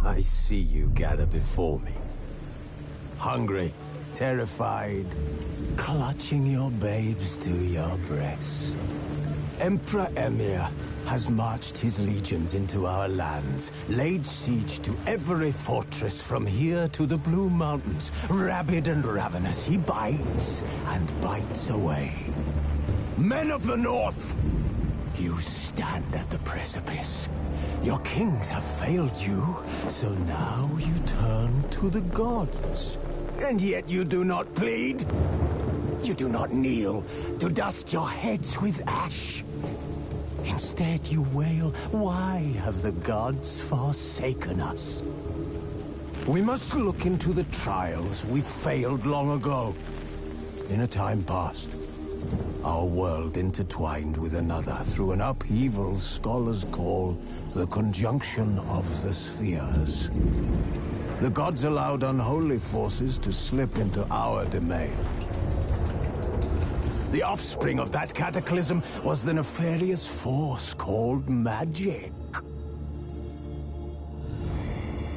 I see you gather before me. Hungry, terrified, clutching your babes to your breast. Emperor Emir has marched his legions into our lands, laid siege to every fortress from here to the Blue Mountains. Rabid and ravenous, he bites and bites away. Men of the North, you stand at the precipice. Your kings have failed you, so now you turn to the gods. And yet you do not plead. You do not kneel to dust your heads with ash. Instead you wail, why have the gods forsaken us? We must look into the trials we failed long ago. In a time past, our world intertwined with another through an upheaval scholars call the conjunction of the spheres. The gods allowed unholy forces to slip into our domain. The offspring of that cataclysm was the nefarious force called magic.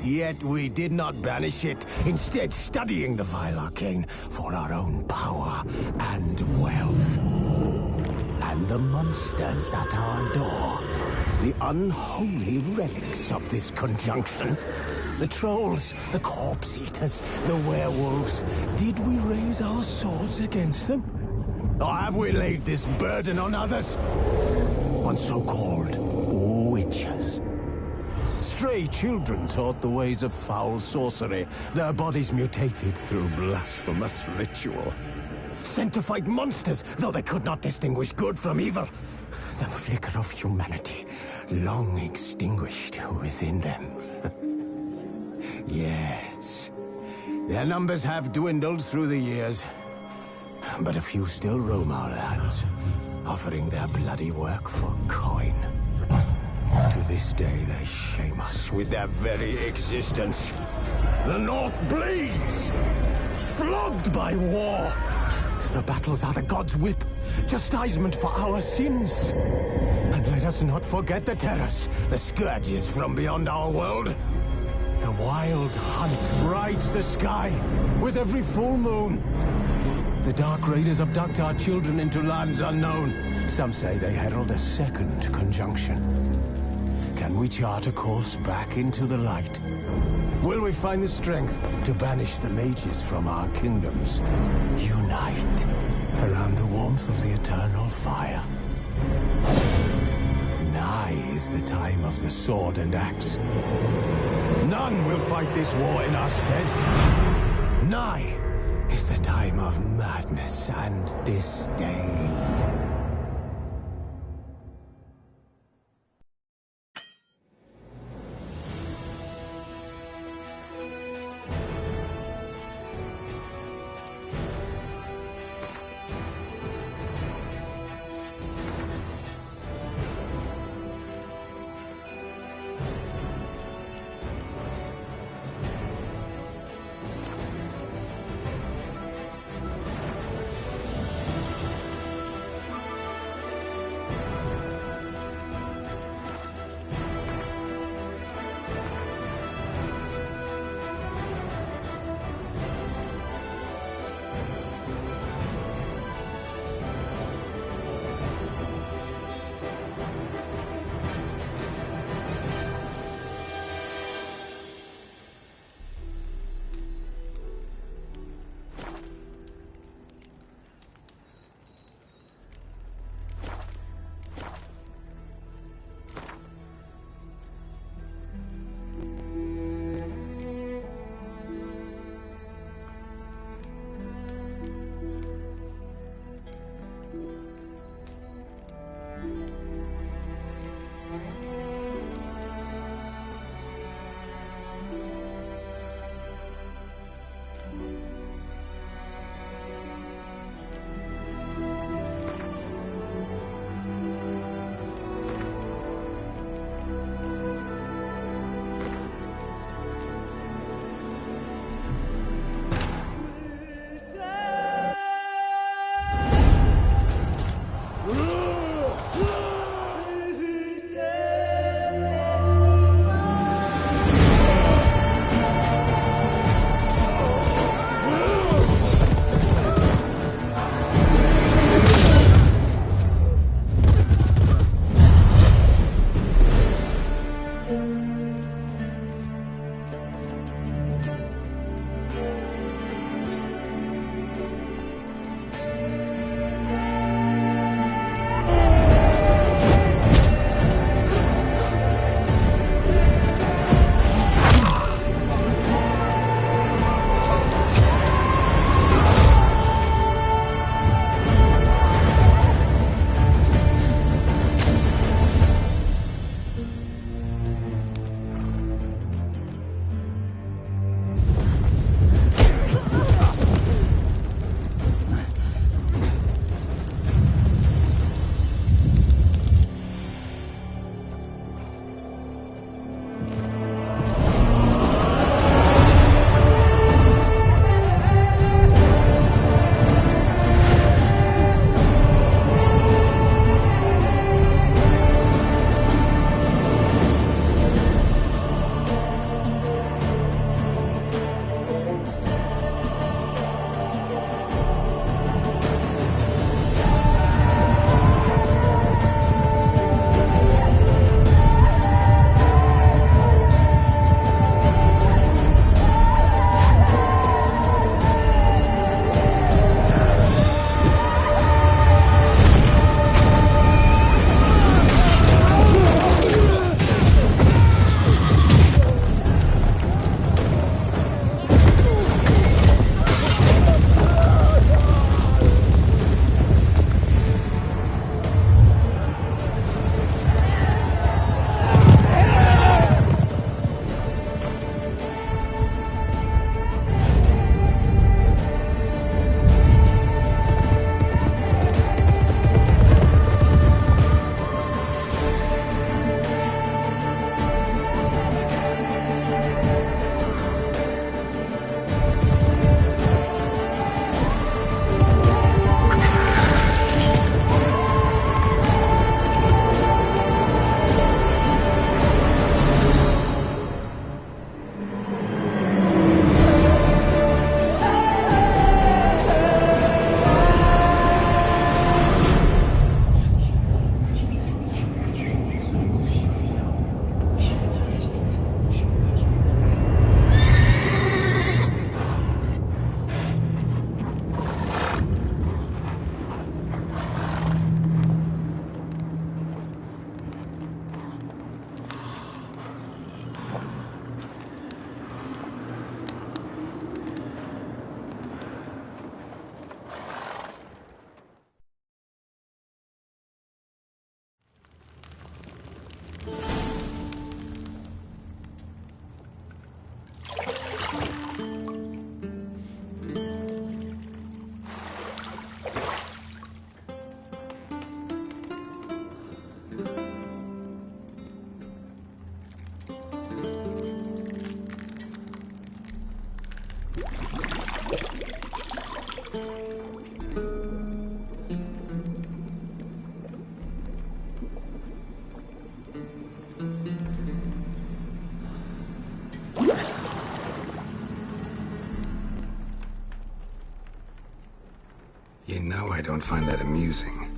Yet we did not banish it, instead studying the vile arcane for our own power and wealth. And the monsters at our door, the unholy relics of this conjunction. The trolls, the corpse eaters, the werewolves. Did we raise our swords against them? Or have we laid this burden on others? On so-called witches. Stray children taught the ways of foul sorcery, their bodies mutated through blasphemous ritual. Sent to fight monsters, though they could not distinguish good from evil. The flicker of humanity, long extinguished within them. Yes, their numbers have dwindled through the years, but a few still roam our lands, offering their bloody work for coin. To this day, they shame us with their very existence. The North bleeds, flogged by war. The battles are the gods' whip, chastisement for our sins. And let us not forget the terrors, the scourges from beyond our world. The wild hunt rides the sky with every full moon. The Dark Raiders abduct our children into lands unknown. Some say they herald a second conjunction. Can we chart a course back into the light? Will we find the strength to banish the mages from our kingdoms? Unite around the warmth of the eternal fire. Nigh is the time of the sword and axe. None will fight this war in our stead. Nigh is the time of madness and disdain. You know I don't find that amusing.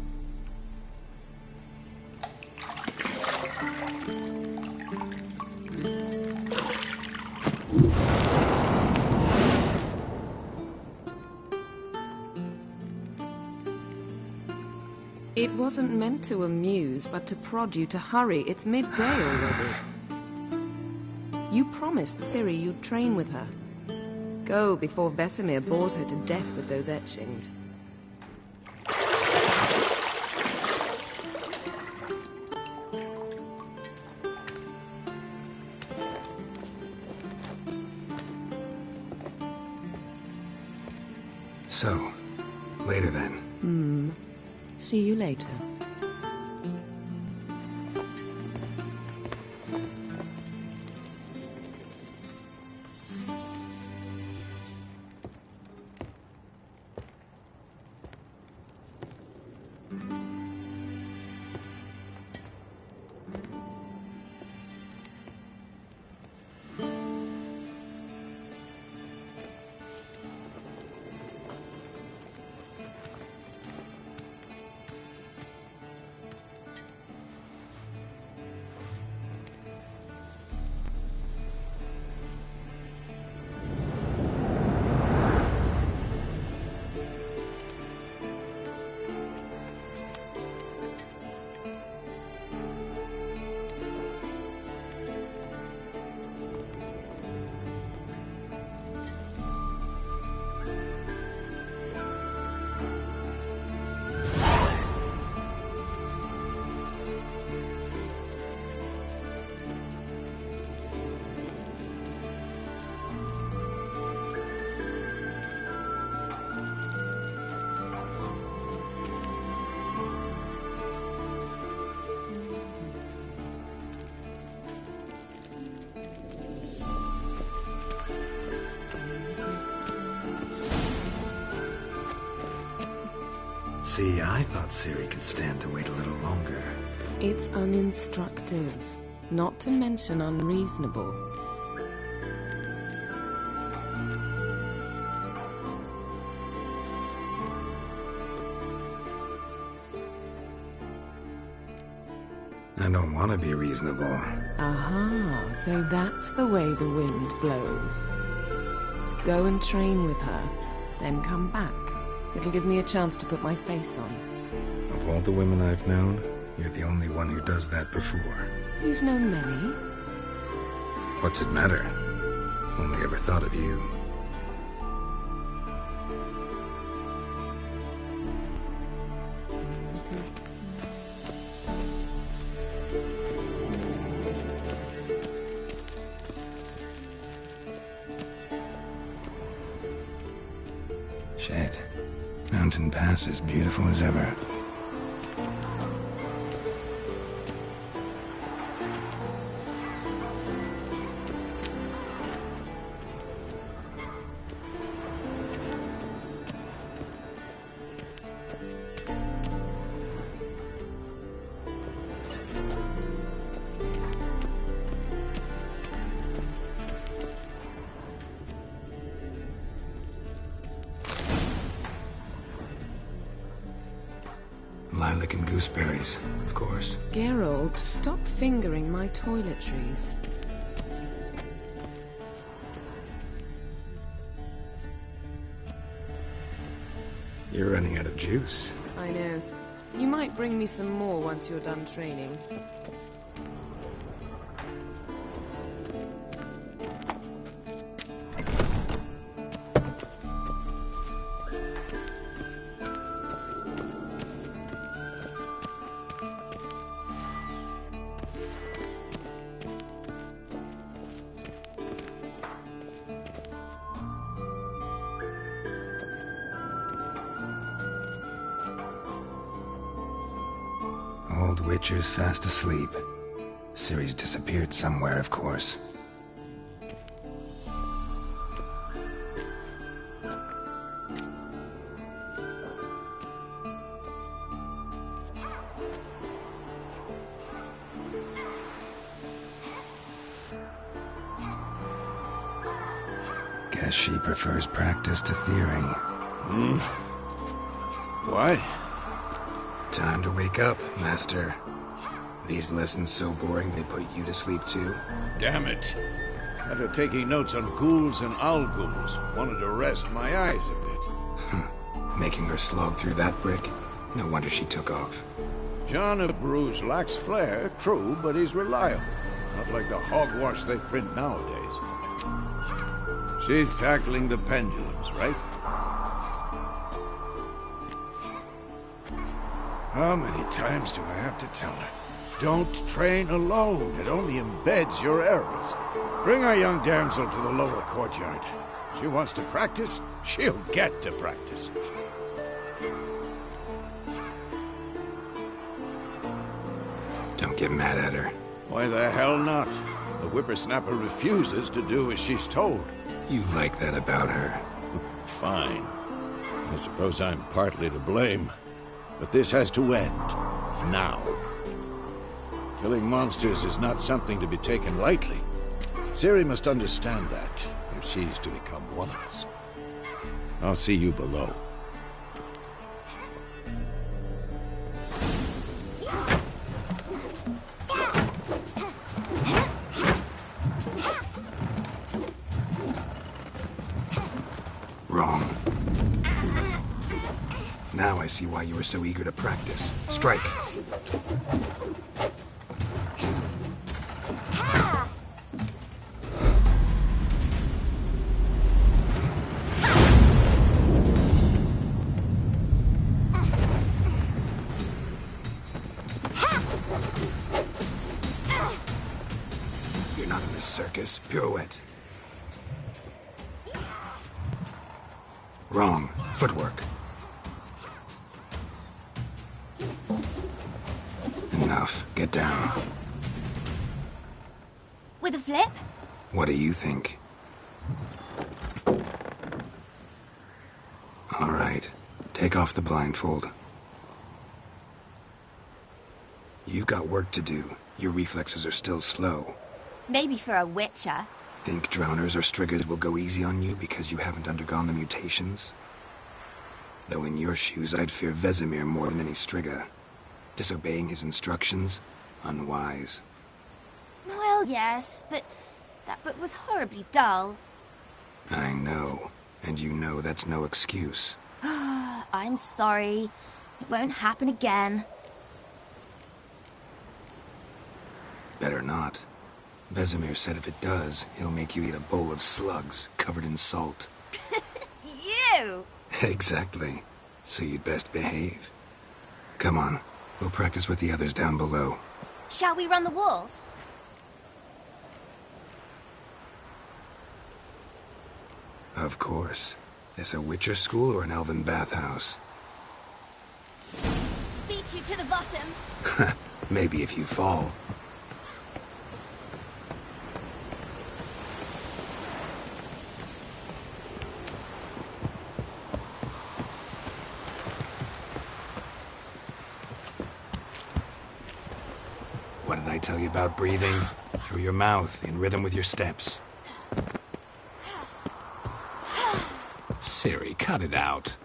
It wasn't meant to amuse, but to prod you to hurry. It's midday already. You promised Ciri you'd train with her. Go before Vesemir bores her to death with those etchings. So, later then. See you later. See, I thought Ciri could stand to wait a little longer. It's uninstructive, not to mention unreasonable. I don't want to be reasonable. Aha, so that's the way the wind blows. Go and train with her, then come back. It'll give me a chance to put my face on. Of all the women I've known, you're the only one who does that before. You've known many. What's it matter? Only ever thought of you. Shit. Mountain Pass is beautiful as ever. Lilac and gooseberries, of course. Geralt, stop fingering my toiletries. You're running out of juice. I know. You might bring me some more once you're done training. Old Witcher's fast asleep. Ciri's disappeared somewhere, of course. Guess she prefers practice to theory. Why? Time to wake up, Master. These lessons so boring they put you to sleep too? Damn it. After taking notes on ghouls and al-ghouls, wanted to rest my eyes a bit. Making her slog through that brick? No wonder she took off. John of Bruges lacks flair, true, but he's reliable. Not like the hogwash they print nowadays. She's tackling the pendulums, right? How many times do I have to tell her? Don't train alone. It only embeds your errors. Bring our young damsel to the lower courtyard. She wants to practice, she'll get to practice. Don't get mad at her. Why the hell not? The whippersnapper refuses to do as she's told. You like that about her. Fine. I suppose I'm partly to blame. But this has to end. Now. Killing monsters is not something to be taken lightly. Ciri must understand that, if she's to become one of us. I'll see you below. Wrong. Now I see why you were so eager to practice. Strike. You're not in this circus. Pirouette. Wrong. Footwork. Enough. Get down. With a flip? What do you think? All right. Take off the blindfold. You've got work to do. Your reflexes are still slow. Maybe for a witcher. Think drowners or striggers will go easy on you because you haven't undergone the mutations? Though in your shoes, I'd fear Vesemir more than any strigger. Disobeying his instructions? Unwise. Well, yes, but that book was horribly dull. I know. And you know that's no excuse. I'm sorry. It won't happen again. Better not. Vesemir said if it does, he'll make you eat a bowl of slugs covered in salt. You! Exactly. So you'd best behave. Come on. We'll practice with the others down below. Shall we run the walls? Of course. This a Witcher school or an elven bathhouse? Beat you to the bottom. Maybe if you fall. What did I tell you about breathing? Through your mouth, in rhythm with your steps. Ciri, cut it out.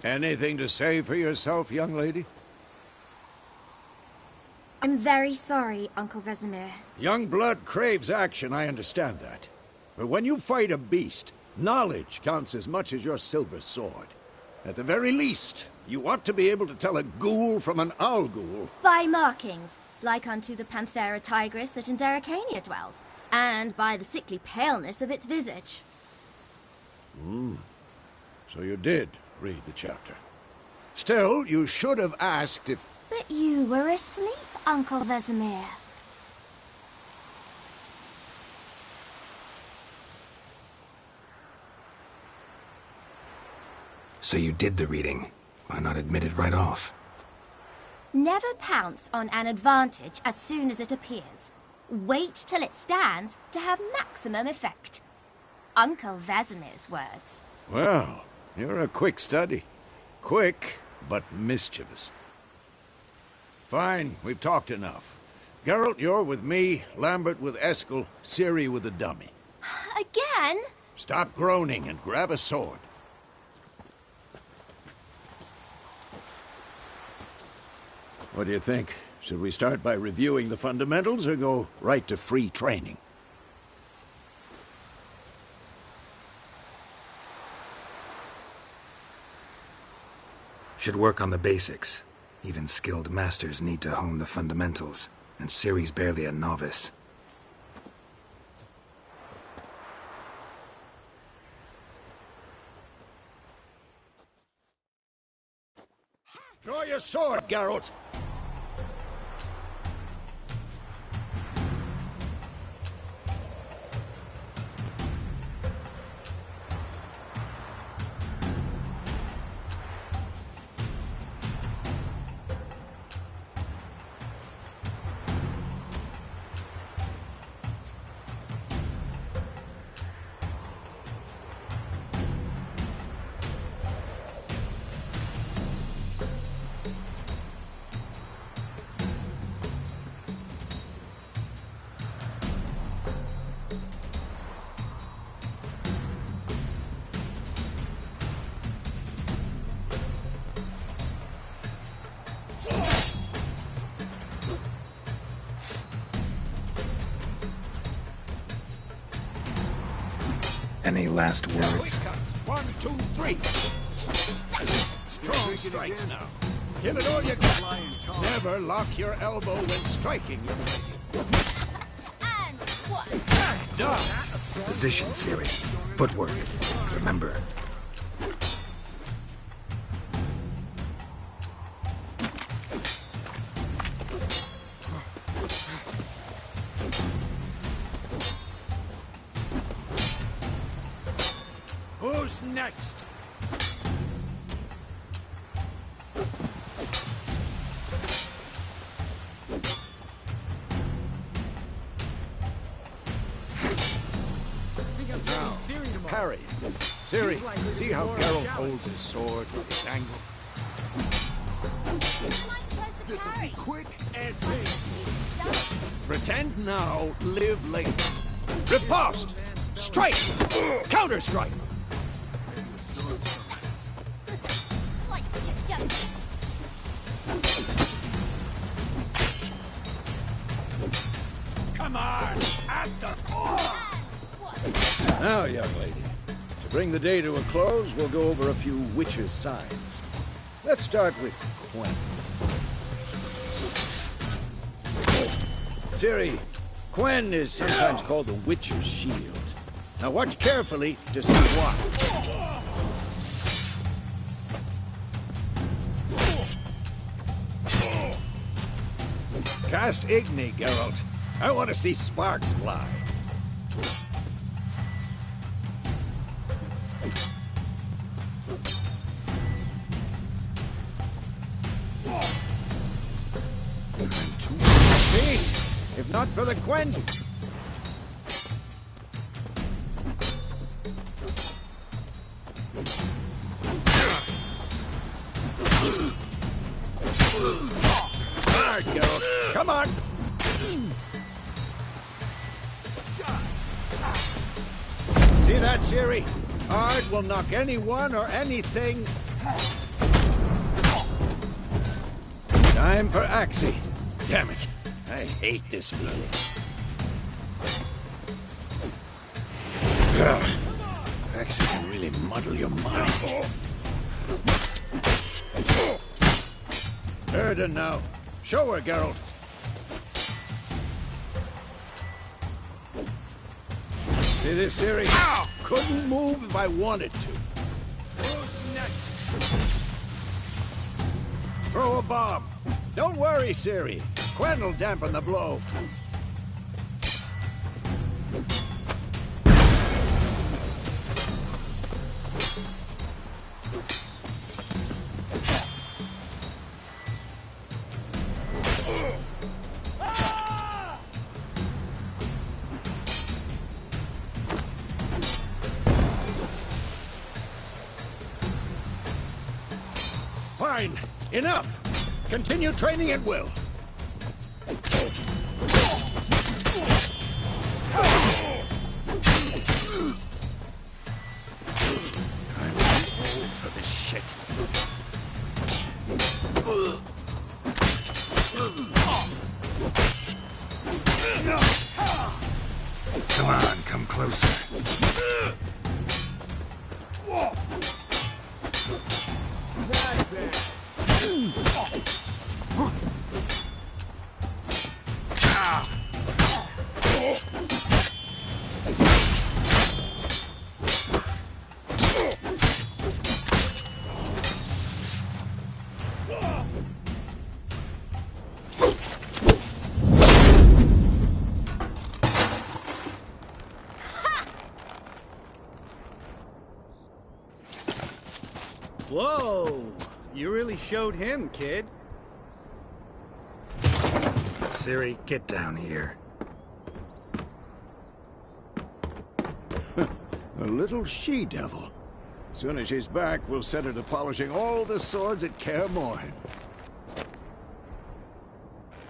Anything to say for yourself, young lady? I'm very sorry, Uncle Vesemir. Young blood craves action, I understand that. But when you fight a beast, knowledge counts as much as your silver sword. At the very least, you ought to be able to tell a ghoul from an owl ghoul. By markings, like unto the Panthera tigris that in Zerrikania dwells, and by the sickly paleness of its visage. So you did read the chapter. Still, you should have asked if... But you were asleep, Uncle Vesemir. So you did the reading. Why not admit it right off? Never pounce on an advantage as soon as it appears. Wait till it stands to have maximum effect. Uncle Vesemir's words. Well, you're a quick study. Quick, but mischievous. Fine, we've talked enough. Geralt, you're with me, Lambert with Eskel, Ciri with the dummy. Again? Stop groaning and grab a sword. What do you think? Should we start by reviewing the fundamentals or go right to free training? Should work on the basics. Even skilled masters need to hone the fundamentals, and Ciri's barely a novice. Draw your sword, Geralt! Any last words? 1, 2, 3. Strong strikes now. Give it all you got. Never lock your elbow when striking, young lady. And what? Done. Position, Ciri. Footwork. Remember. Who's next? Now, parry. Ciri, see how Geralt holds his sword with its angle? This will be Quick and painful. Pretend now, live later. Riposte! Strike! Counter-strike! Come on! At the core! Now, young lady, to bring the day to a close, we'll go over a few witches' signs. Let's start with Quen. Ciri, Quen is sometimes called the Witcher's Shield. Now watch carefully to see why. Cast Igni, Geralt. I want to see sparks fly. If not for the Quen. Hard, Geralt. Come on. See that, Ciri? Hard will knock anyone or anything Time for Axie. Damn it. I hate this feeling. Axie can really muddle your mind. Erden now. Show her, Geralt. See this, Ciri? Ow! Couldn't move if I wanted to. Who's next? Throw a bomb. Don't worry, Ciri. Quen will dampen the blow. Fine. Enough. Continue training at will. I'm too old for this shit. Come on, come closer. Whoa! You really showed him, kid. Ciri, get down here. A little she-devil. Soon as she's back, we'll set her to polishing all the swords at Kaer Morhen.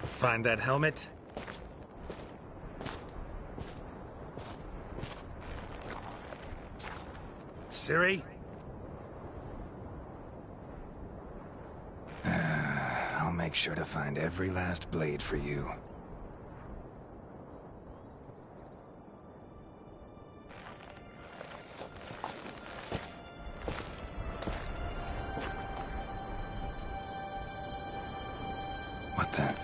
Find that helmet? Ciri? I'll make sure to find every last blade for you. What then?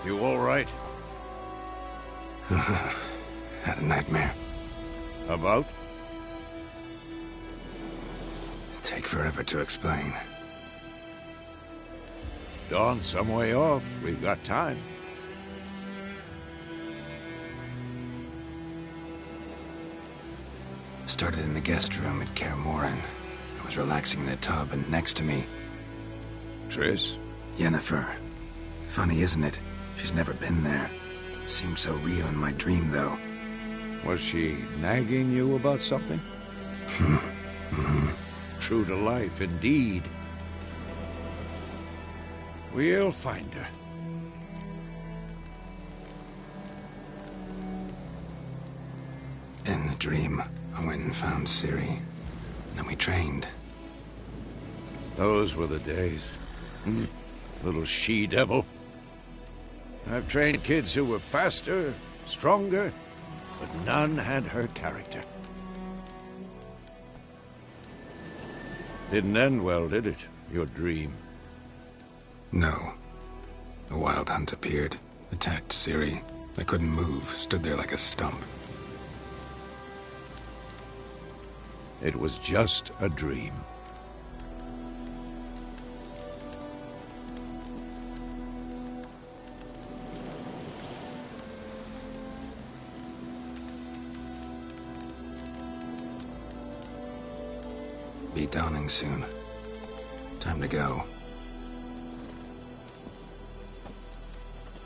You all right? Had a nightmare. About? Take forever to explain. Dawn's some way off. We've got time. Started in the guest room at Kaer Morhen. I was relaxing in the tub, and next to me... Triss? Yennefer. Funny, isn't it? She's never been there. Seemed so real in my dream, though. Was she nagging you about something? True to life, indeed. We'll find her. In the dream, I went and found Ciri. Then we trained. Those were the days. Little she-devil. I've trained kids who were faster, stronger, but none had her character. Didn't end well, did it? Your dream? No. A wild hunt appeared, attacked Ciri. I couldn't move, stood there like a stump. It was just a dream. Be dawning soon. Time to go.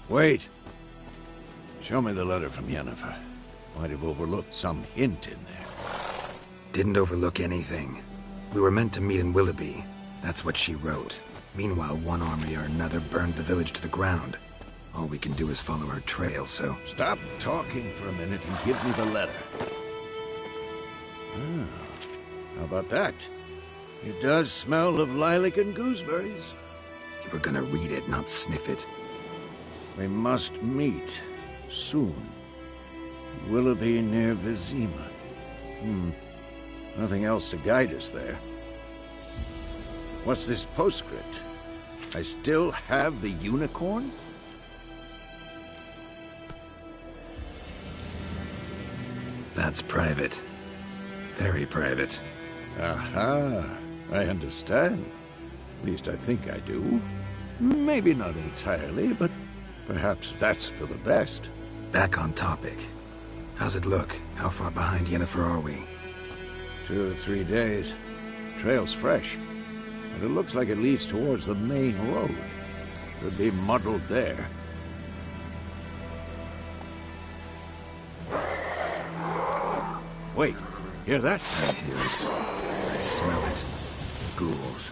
Wait. Show me the letter from Yennefer. Might have overlooked some hint in there. Didn't overlook anything. We were meant to meet in Willoughby. That's what she wrote. Meanwhile, one army or another burned the village to the ground. All we can do is follow her trail, so... Stop talking for a minute and give me the letter. How about that? It does smell of lilac and gooseberries. You were gonna read it, not sniff it. We must meet soon. Willoughby near Vizima. Nothing else to guide us there. What's this postscript? I still have the unicorn? That's private. Very private. Aha, I understand. At least I think I do. Maybe not entirely, but perhaps that's for the best. Back on topic. How's it look? How far behind Yennefer are we? 2 or 3 days. Trail's fresh, but it looks like it leads towards the main road. Could be muddled there. Wait, hear that? I hear it. I smell it. Ghouls.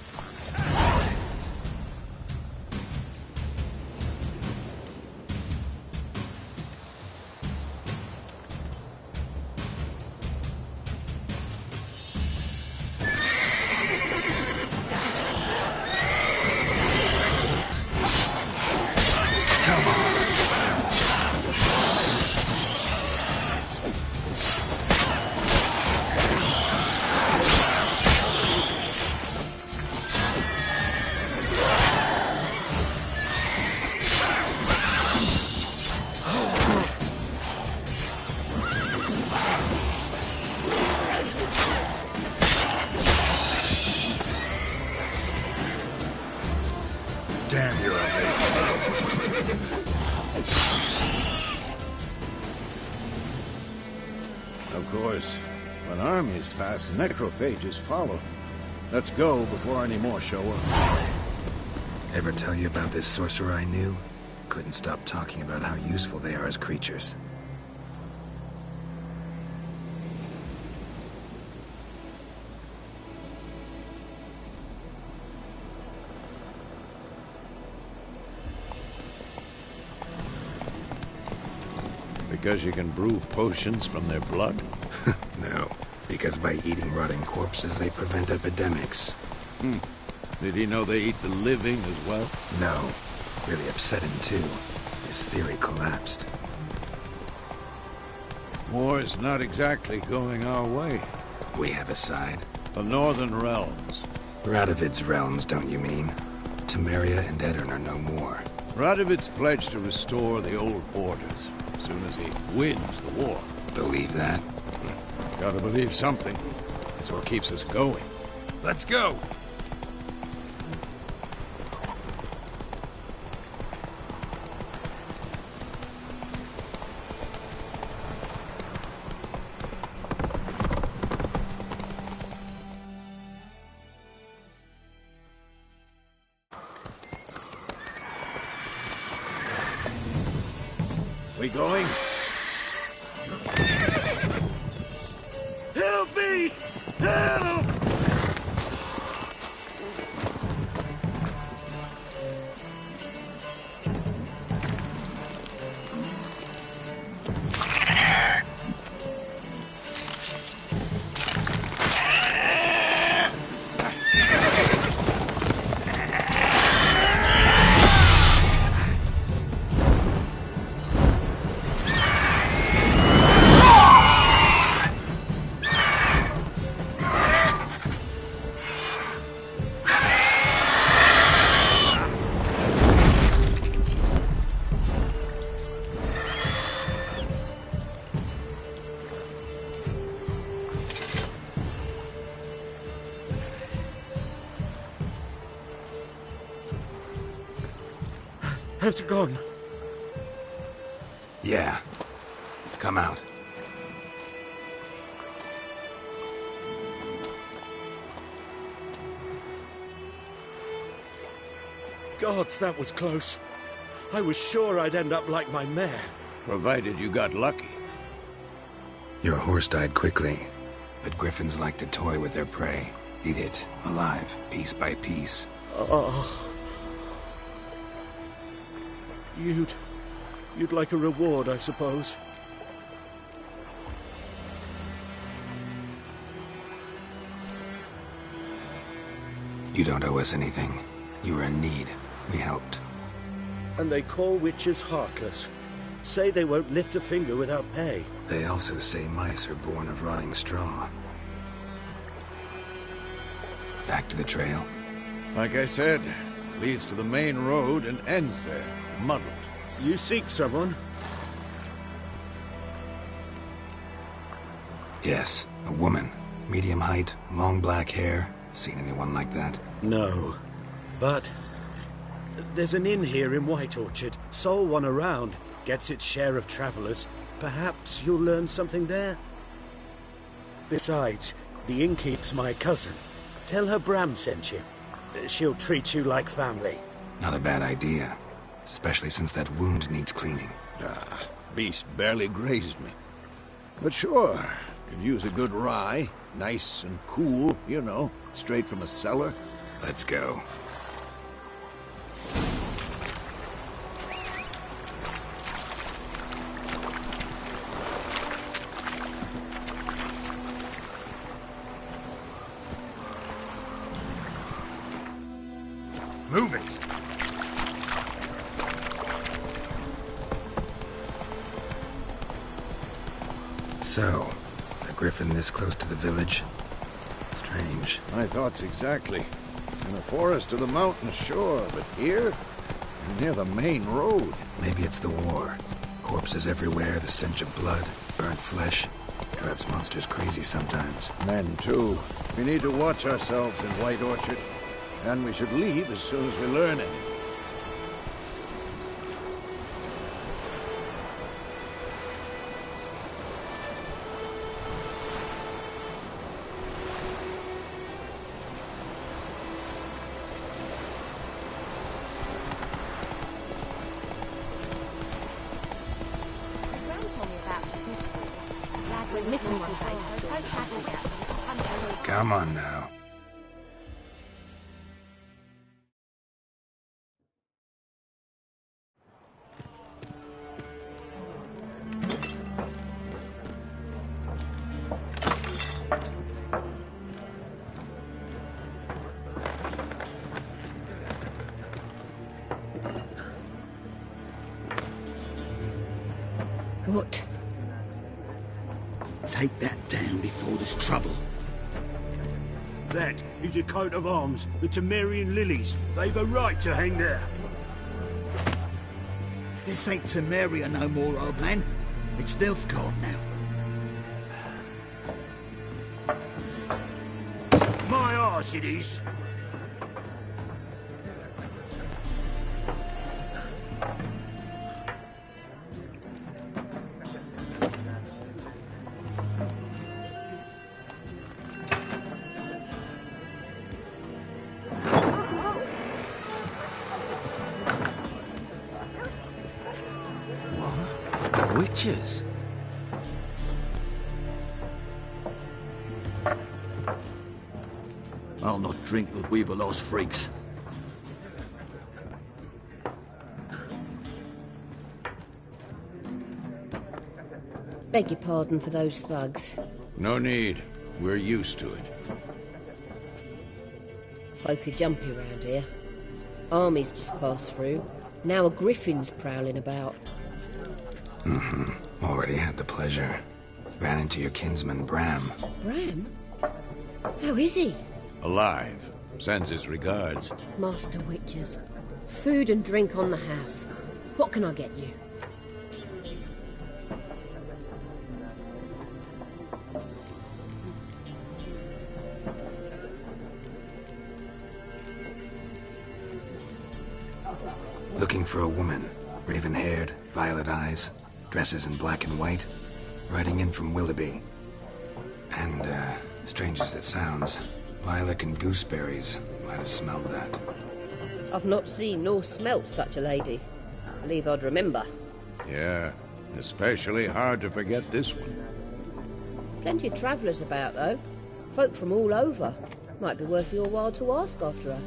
Damn, you're ugly. Of course, when armies pass, necrophages follow. Let's go before any more show up. Ever tell you about this sorcerer I knew? Couldn't stop talking about how useful they are as creatures. Because you can brew potions from their blood? No, because by eating rotting corpses, they prevent epidemics. Did he know they eat the living as well? No. Really upset him, too. His theory collapsed. War's not exactly going our way. We have a side. The Northern Realms. Radovid's realms, don't you mean? Temeria and Edirn are no more. Radovid's pledged to restore the old borders as soon as he wins the war. Believe that? Gotta believe something. That's what keeps us going. Let's go! We going? Help me! Help! has gone. Yeah. Come out. Gods, that was close. I was sure I'd end up like my mare. Provided you got lucky. Your horse died quickly, but griffins like to toy with their prey. Eat it, alive, piece by piece. Oh. You'd like a reward, I suppose. You don't owe us anything. You were in need. We helped. And they call witches heartless. Say they won't lift a finger without pay. They also say mice are born of rotting straw. Back to the trail? Like I said, leads to the main road and ends there, muddled. You seek someone? Yes, a woman. Medium height, long black hair. Seen anyone like that? No. But there's an inn here in White Orchard. Sole one around. Gets its share of travelers. Perhaps you'll learn something there? Besides, the innkeep's my cousin. Tell her Bram sent you. She'll treat you like family. Not a bad idea. Especially since that wound needs cleaning. Ah, beast barely grazed me. But sure, could use a good rye. Nice and cool, you know, straight from a cellar. Let's go. Move it! So, a griffin this close to the village? Strange. My thoughts exactly. In a forest or the mountains, sure, but here? Near the main road. Maybe it's the war. Corpses everywhere, the stench of blood, burnt flesh. Drives monsters crazy sometimes. Men, too. We need to watch ourselves in White Orchard. And we should leave as soon as we learn anything. Come on now. What? Take that down before there's trouble. That is a coat of arms, the Temerian lilies. They've a right to hang there. This ain't Temeria no more, old man. It's Nilfgaard now. My arse it is. Witches? I'll not drink with Weaverlaw's freaks. Beg your pardon for those thugs. No need. We're used to it. Folk are jumpy around here. Armies just passed through. Now a griffin's prowling about. Already had the pleasure. Ran into your kinsman, Bram. Bram? How is he? Alive. Sends his regards. Master Witches. Food and drink on the house. What can I get you? Looking for a woman. Raven-haired, violet eyes, dresses in black and white. Riding in from Willoughby. And, strange as it sounds, lilac and gooseberries might have smelled that. I've not seen nor smelt such a lady. Believe I'd remember. Yeah, especially hard to forget this one. Plenty of travellers about, though. Folk from all over. Might be worth your while to ask after her.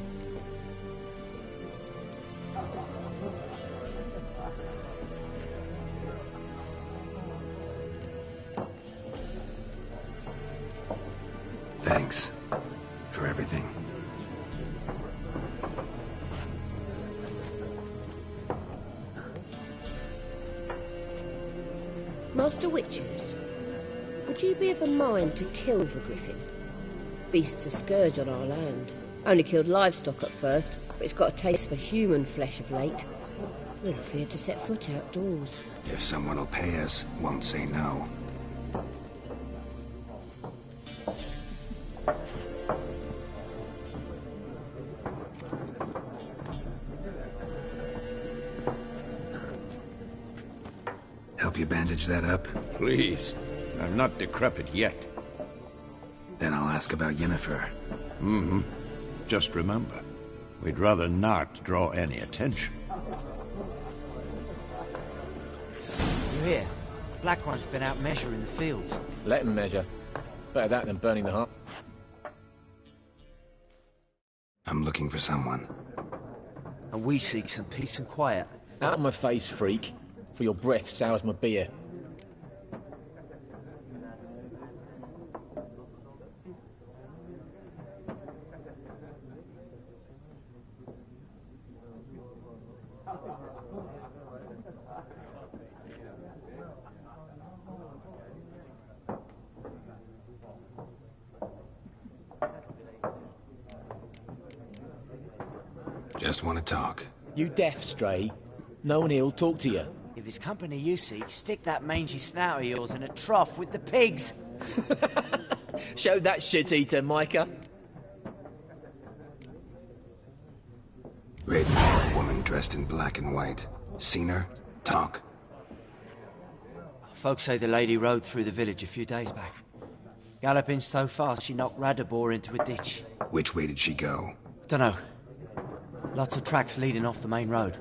Thanks for everything. Master Witchers, would you be of a mind to kill the griffin? Beast's a scourge on our land. Only killed livestock at first, but it's got a taste for human flesh of late. We're afraid to set foot outdoors. If someone will pay us, won't say no. Help you bandage that up? Please. I'm not decrepit yet. Then I'll ask about Yennefer. Mm-hmm. Just remember, we'd rather not draw any attention. You hear? Black One's been out measuring the fields. Let him measure. Better that than burning the heart. I'm looking for someone. And we seek some peace and quiet. Out of my face, freak. For your breath sours my beer. Just want to talk. You deaf, Stray? No one here'll talk to you. If it's company you seek, stick that mangy snout of yours in a trough with the pigs. Show that shit-eater, Micah. Raven-haired woman dressed in black and white. Seen her? Talk. Folks say the lady rode through the village a few days back. Galloping so fast she knocked Radabor into a ditch. Which way did she go? Dunno. Lots of tracks leading off the main road.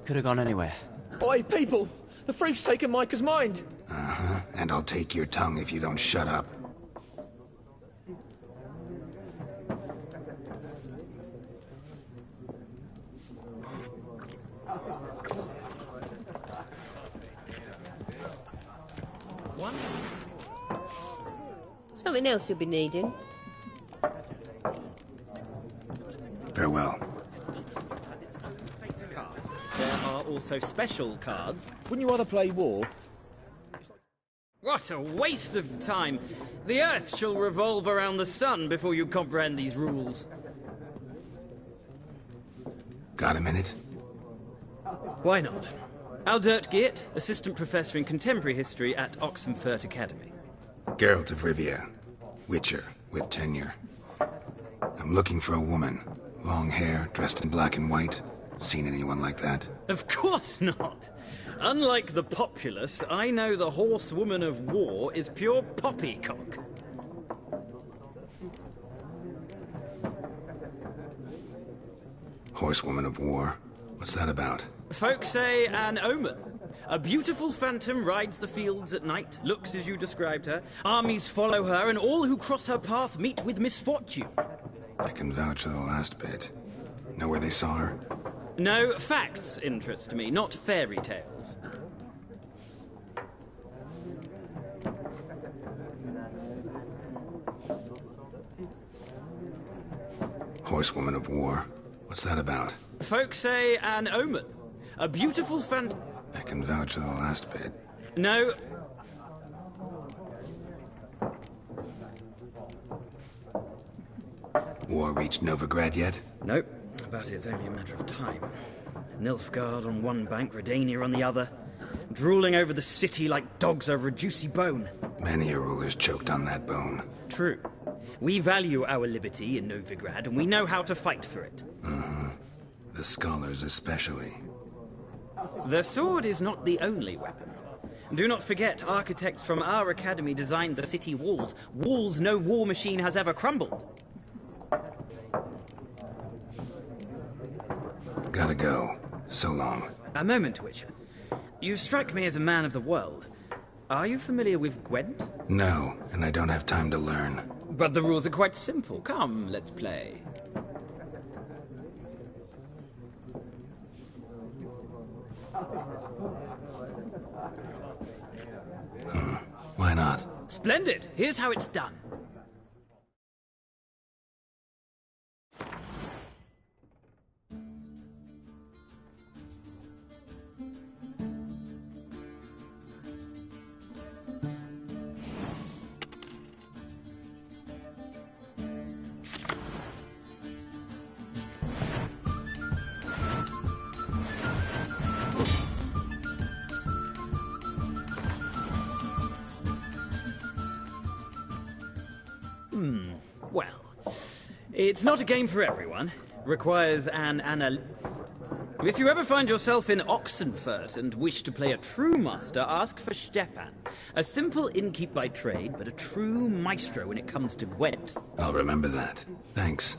Could have gone anywhere. Oi, people! The freak's taken Micah's mind! Uh-huh. And I'll take your tongue if you don't shut up. What? Something else you'll be needing. Farewell. There are also special cards. Wouldn't you rather play war? What a waste of time! The Earth shall revolve around the sun before you comprehend these rules. Got a minute? Why not? Aldert Geert, Assistant Professor in Contemporary History at Oxenfurt Academy. Geralt of Rivia. Witcher, with tenure. I'm looking for a woman. Long hair, dressed in black and white. Seen anyone like that? Of course not! Unlike the populace, I know the horsewoman of war is pure poppycock. Horsewoman of war? What's that about? Folk say an omen. A beautiful phantom rides the fields at night, looks as you described her. Armies follow her, and all who cross her path meet with misfortune. I can vouch for the last bit. Know where they saw her? No, facts interest me, not fairy tales. Horsewoman of war. What's that about? Folk say an omen. A beautiful I can vouch for the last bit. No. War reached Novigrad yet? Nope, but it's only a matter of time. Nilfgaard on one bank, Redania on the other. Drooling over the city like dogs over a juicy bone. Many a ruler's choked on that bone. True. We value our liberty in Novigrad, and we know how to fight for it. The scholars especially. The sword is not the only weapon. Do not forget, architects from our academy designed the city walls. Walls no war machine has ever crumbled. Gotta go. So long. A moment, Witcher. You strike me as a man of the world. Are you familiar with Gwent? No, and I don't have time to learn. But the rules are quite simple. Come, let's play. Why not? Splendid! Here's how it's done. Well, it's not a game for everyone. Requires an If you ever find yourself in Oxenfurt and wish to play a true master, ask for Stepan. A simple innkeep by trade, but a true maestro when it comes to Gwent. I'll remember that. Thanks.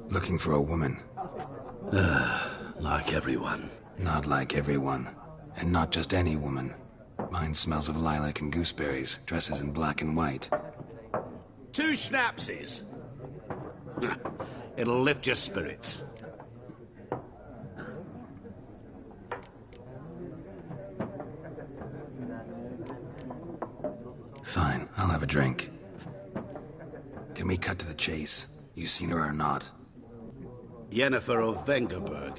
Looking for a woman. Like everyone. Not like everyone. And not just any woman. Mine smells of lilac and gooseberries, dresses in black and white. 2 schnapsies. It'll lift your spirits. Fine, I'll have a drink. Can we cut to the chase? You seen her or not? Yennefer of Vengerberg.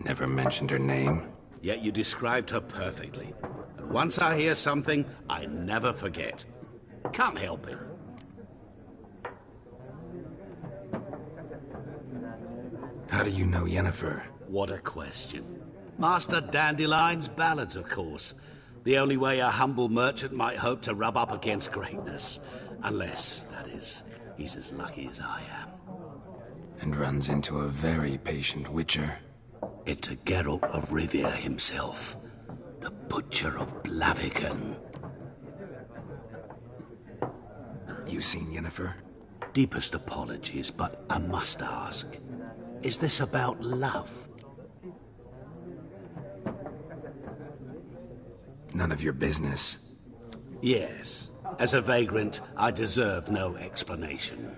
Never mentioned her name. Yet you described her perfectly. And once I hear something, I never forget. Can't help it. How do you know Yennefer? What a question. Master Dandelion's ballads, of course. The only way a humble merchant might hope to rub up against greatness. Unless, that is, he's as lucky as I am. And runs into a very patient witcher. It's a Geralt of Rivia himself. The Butcher of Blaviken. You seen Yennefer? Deepest apologies, but I must ask. Is this about love? None of your business. Yes. As a vagrant, I deserve no explanation.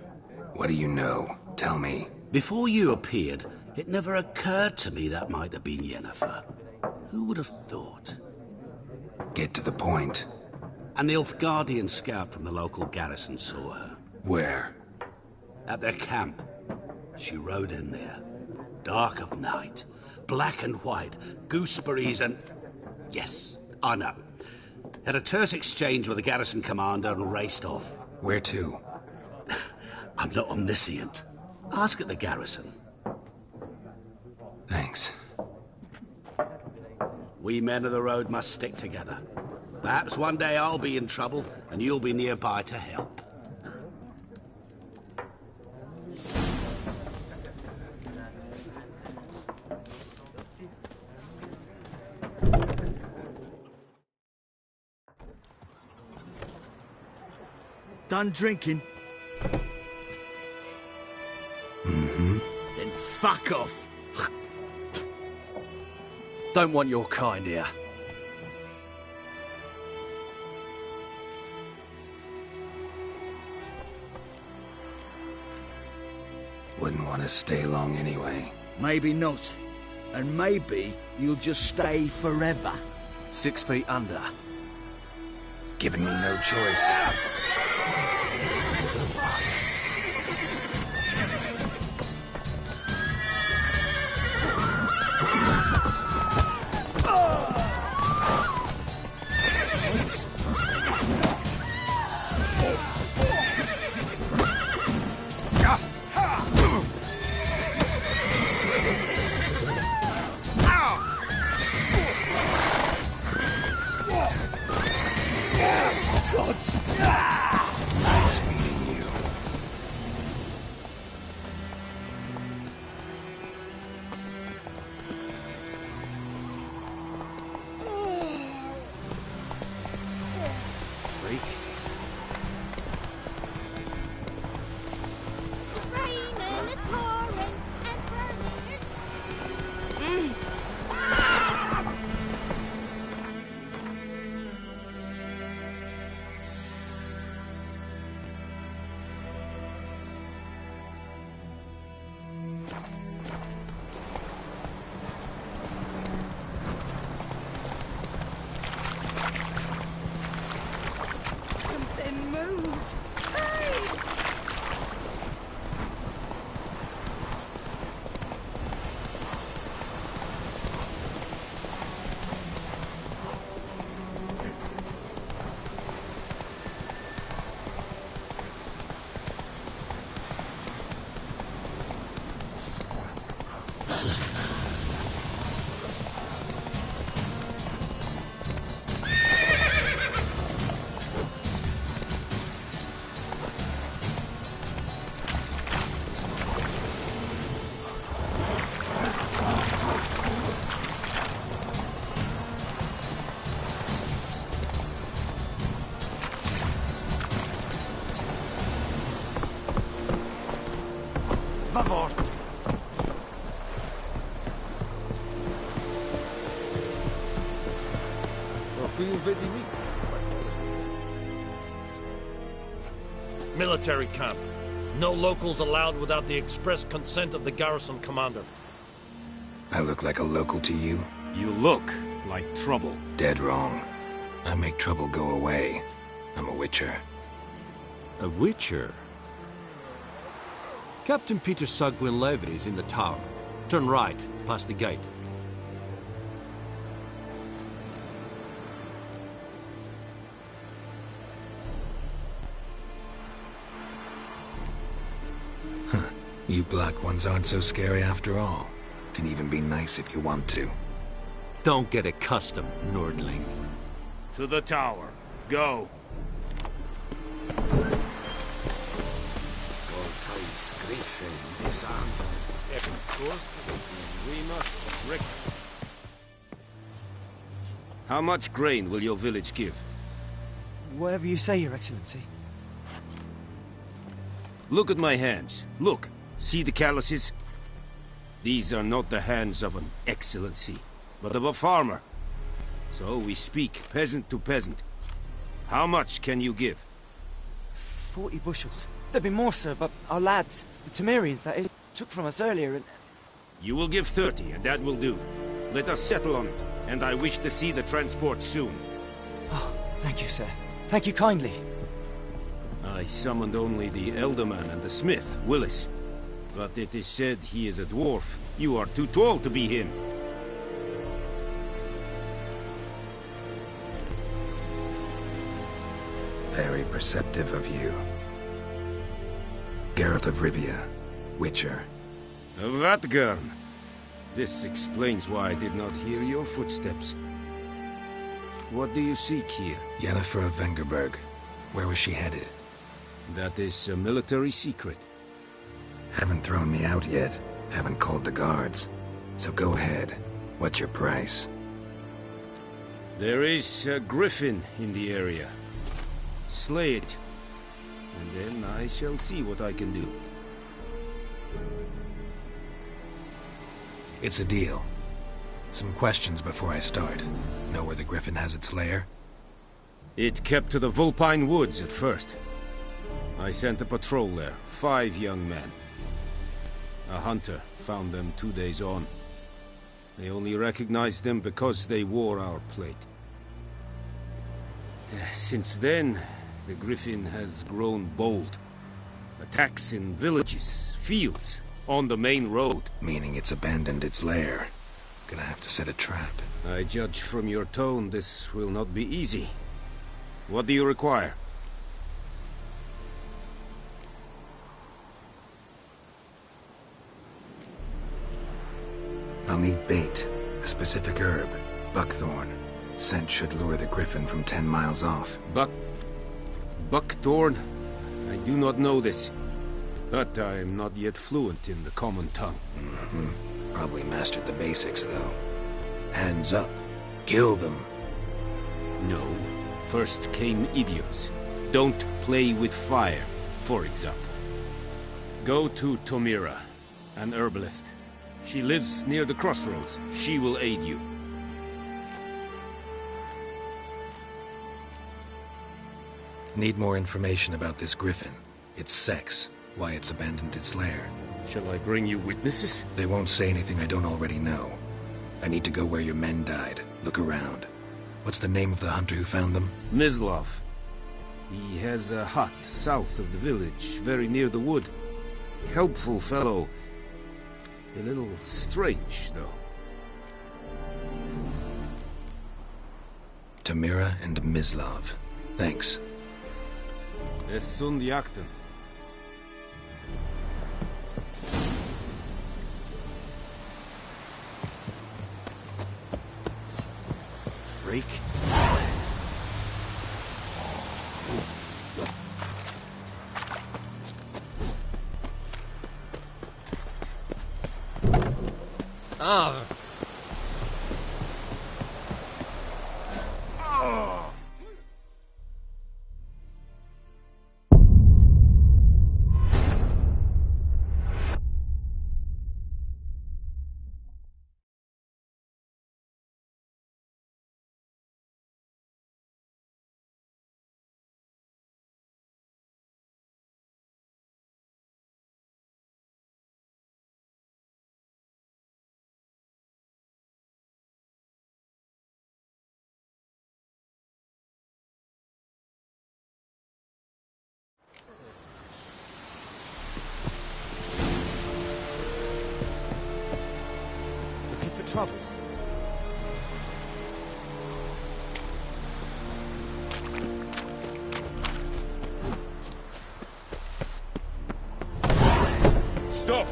What do you know? Tell me. Before you appeared, it never occurred to me that might have been Yennefer. Who would have thought? Get to the point. An Nilfgaardian scout from the local garrison saw her. Where? At their camp. She rode in there. Dark of night. Black and white. Gooseberries and... Yes, I know. Had a terse exchange with the garrison commander and raced off. Where to? I'm not omniscient. Ask at the garrison. Thanks. We men of the road must stick together. Perhaps one day I'll be in trouble and you'll be nearby to help. Done drinking? Mm-hmm. Then fuck off. Don't want your kind here. Wouldn't want to stay long anyway. Maybe not. And maybe you'll just stay forever. 6 feet under. Giving me no choice. Gods! favor. Military camp. No locals allowed without the express consent of the garrison commander. I look like a local to you? You look like trouble. Dead wrong. I make trouble go away. I'm a witcher. A witcher? Captain Peter Sugwin Levy is in the tower. Turn right, past the gate. You black ones aren't so scary after all. Can even be nice if you want to. Don't get accustomed, Nordling. To the tower. Go. How much grain will your village give? Whatever you say, Your Excellency. Look at my hands. Look. See the calluses? These are not the hands of an excellency, but of a farmer. So we speak peasant to peasant. How much can you give? 40 bushels. There'd be more, sir, but our lads, the Temerians, that is, took from us earlier and... You will give 30, and that will do. Let us settle on it, and I wish to see the transport soon. Oh, thank you, sir. Thank you kindly. I summoned only the Elderman and the smith, Willis. But it is said he is a dwarf. You are too tall to be him. Very perceptive of you. Geralt of Rivia, Witcher. Vatgern! This explains why I did not hear your footsteps. What do you seek here? Yennefer of Vengerberg. Where was she headed? That is a military secret. Haven't thrown me out yet. Haven't called the guards. So go ahead. What's your price? There is a griffin in the area. Slay it. And then I shall see what I can do. It's a deal. Some questions before I start. Know where the griffin has its lair? It kept to the Vulpine Woods at first. I sent a patrol there, 5 young men. A hunter found them 2 days on. They only recognized them because they wore our plate. Since then, the griffin has grown bold. Attacks in villages, fields, on the main road. Meaning it's abandoned its lair. Gonna have to set a trap. I judge from your tone this will not be easy. What do you require? I'll need bait, a specific herb, buckthorn. Scent should lure the griffin from 10 miles off. Buckthorn? I do not know this, but I am not yet fluent in the common tongue. Probably mastered the basics, though. Hands up. Kill them. No. First came idioms. Don't play with fire, for example. Go to Tomira, an herbalist. She lives near the crossroads. She will aid you. Need more information about this griffin. Its sex, why it's abandoned its lair. Shall I bring you witnesses? They won't say anything I don't already know. I need to go where your men died. Look around. What's the name of the hunter who found them? Mislav. He has a hut south of the village, very near the wood. Helpful fellow. A little strange, though. Tamira and Mislav. Thanks. Es sunt jakten. Freak. Ah. trouble. Stop!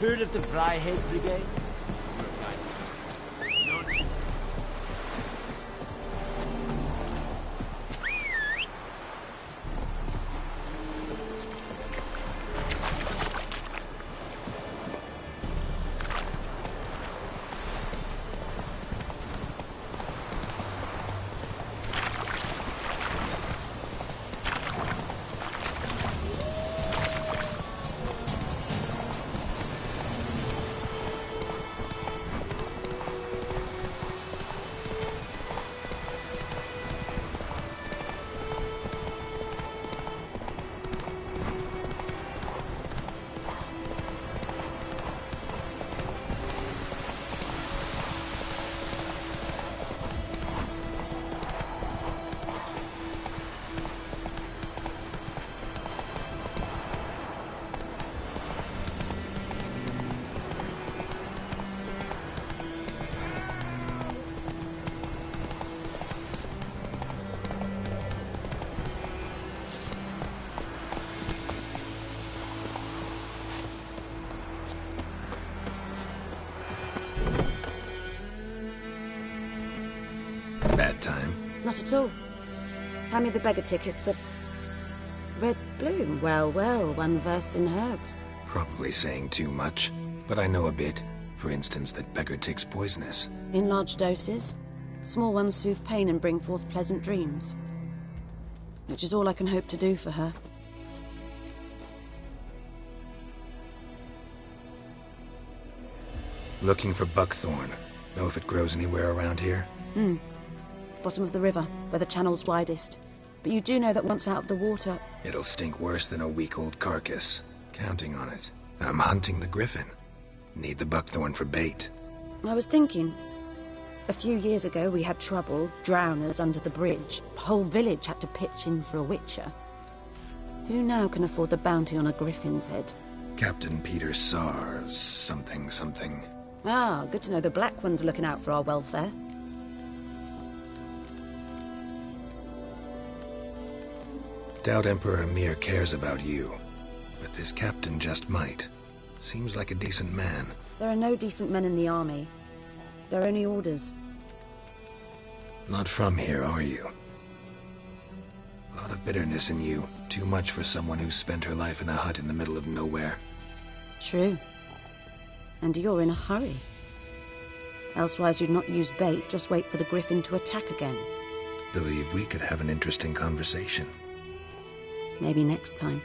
Heard of the Fryhead Brigade? Bad time? Not at all. Hand me the beggar tickets, the... Red bloom. Well, well, one versed in herbs. Probably saying too much, but I know a bit. For instance, that beggar tick's poisonous. In large doses. Small ones soothe pain and bring forth pleasant dreams. Which is all I can hope to do for her. Looking for buckthorn. Know if it grows anywhere around here? Bottom of the river, where the channel's widest. But you do know that once out of the water... It'll stink worse than a week-old carcass. Counting on it. I'm hunting the griffin. Need the buckthorn for bait. I was thinking... A few years ago we had trouble, drowners under the bridge. The whole village had to pitch in for a witcher. Who now can afford the bounty on a griffin's head? Captain Peter Sars, something. Ah, good to know the Black One's looking out for our welfare. Doubt Emperor Emir cares about you, but this captain just might. Seems like a decent man. There are no decent men in the army. There are only orders. Not from here, are you? A lot of bitterness in you. Too much for someone who spent her life in a hut in the middle of nowhere. True. And you're in a hurry. Elsewise you'd not use bait, just wait for the griffin to attack again. Believe we could have an interesting conversation. Maybe next time.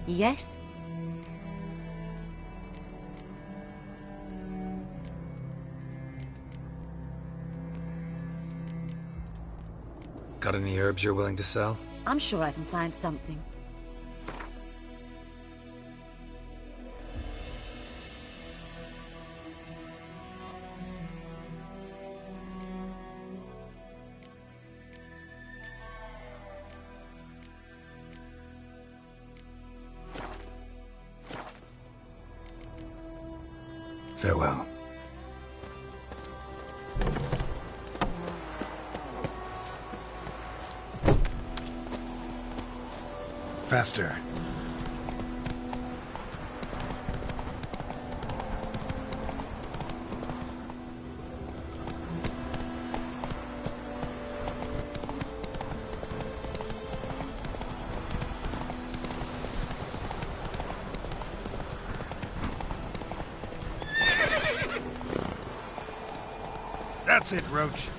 Yes? Got any herbs you're willing to sell? I'm sure I can find something. Farewell. Faster. That's it, Roach.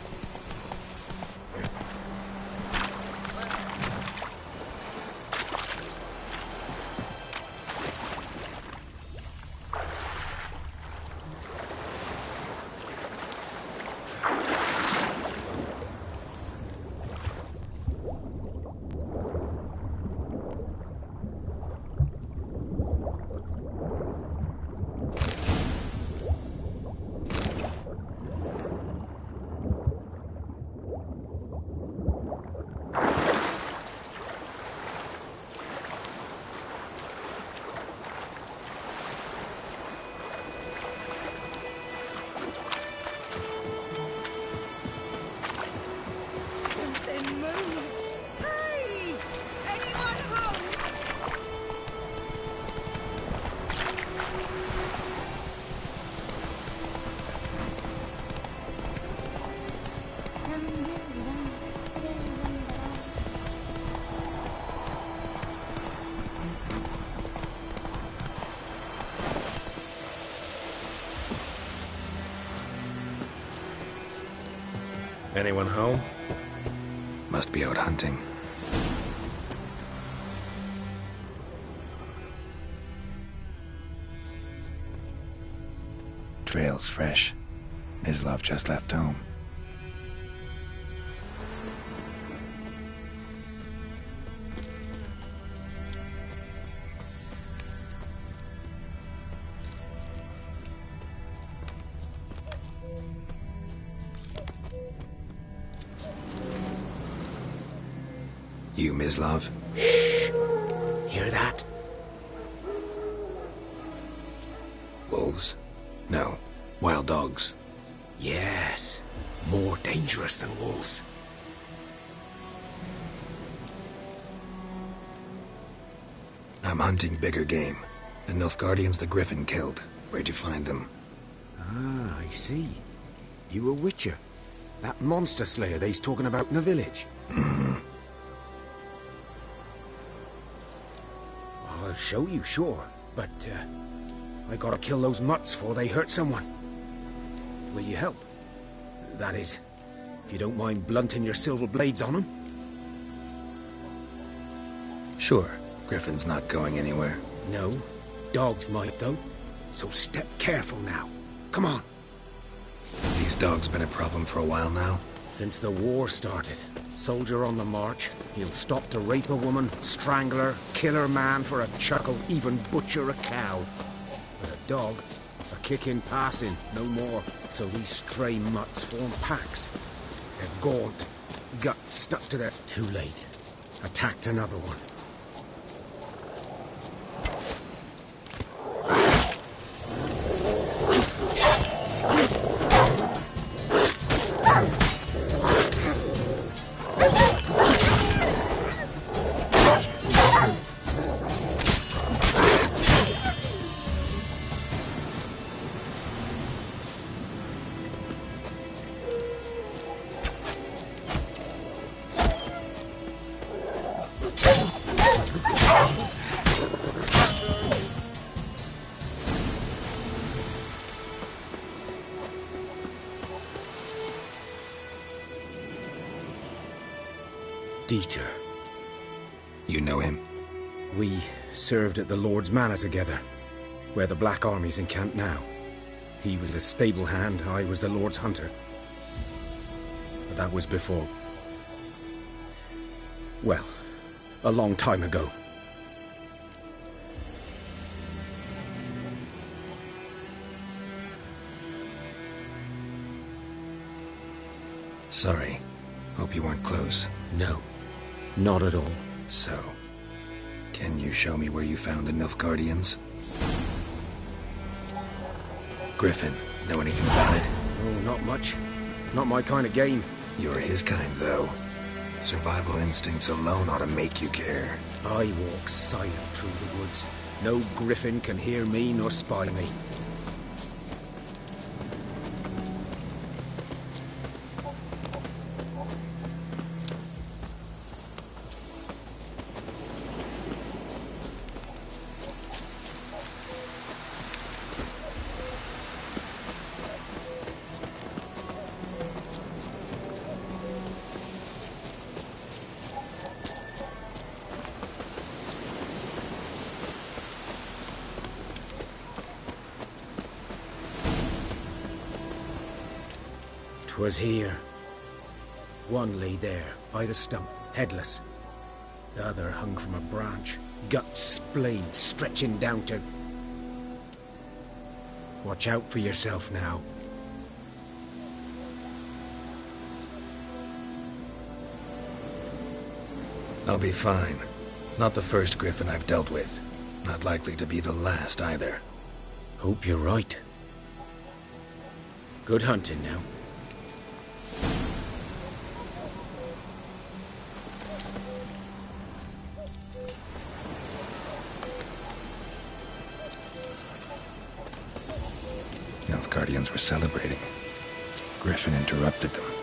Anyone home? Must be out hunting. Trail's fresh. Mislav just left home. You, Mislav? Shh! Hear that? Wolves? No. Wild dogs. Yes. More dangerous than wolves. I'm hunting bigger game. The Nilfgaardians the Griffin killed. Where'd you find them? Ah, I see. You a witcher. That monster slayer they's talking about in the village. Mm-hmm. I'll show you, sure. But, I gotta kill those mutts before they hurt someone. Will you help? That is, if you don't mind blunting your silver blades on them. Sure. Griffin's not going anywhere. No. Dogs might, though. So step careful now. Come on. These dogs been a problem for a while now? Since the war started. Soldier on the march. He'll stop to rape a woman, strangle her, kill her man for a chuckle, even butcher a cow. But a dog, a kick in passing, no more. So these stray mutts form packs. They're gaunt, guts stuck to their... Too late. Attacked another one. Dieter. You know him? We served at the Lord's Manor together, where the Black Army's encamped now. He was a stable hand, I was the Lord's hunter. But that was before... well, a long time ago. Sorry. Hope you weren't close. No. Not at all. So, can you show me where you found the Nilfgaardians? Griffin, know anything about it? Oh, not much. Not my kind of game. You're his kind, though. Survival instincts alone ought to make you care. I walk silent through the woods. No griffin can hear me nor spy me. Was here. One lay there, by the stump, headless. The other hung from a branch, gut splayed, stretching down to... Watch out for yourself now. I'll be fine. Not the first griffin I've dealt with. Not likely to be the last, either. Hope you're right. Good hunting now. Guardians were celebrating. Griffin interrupted them.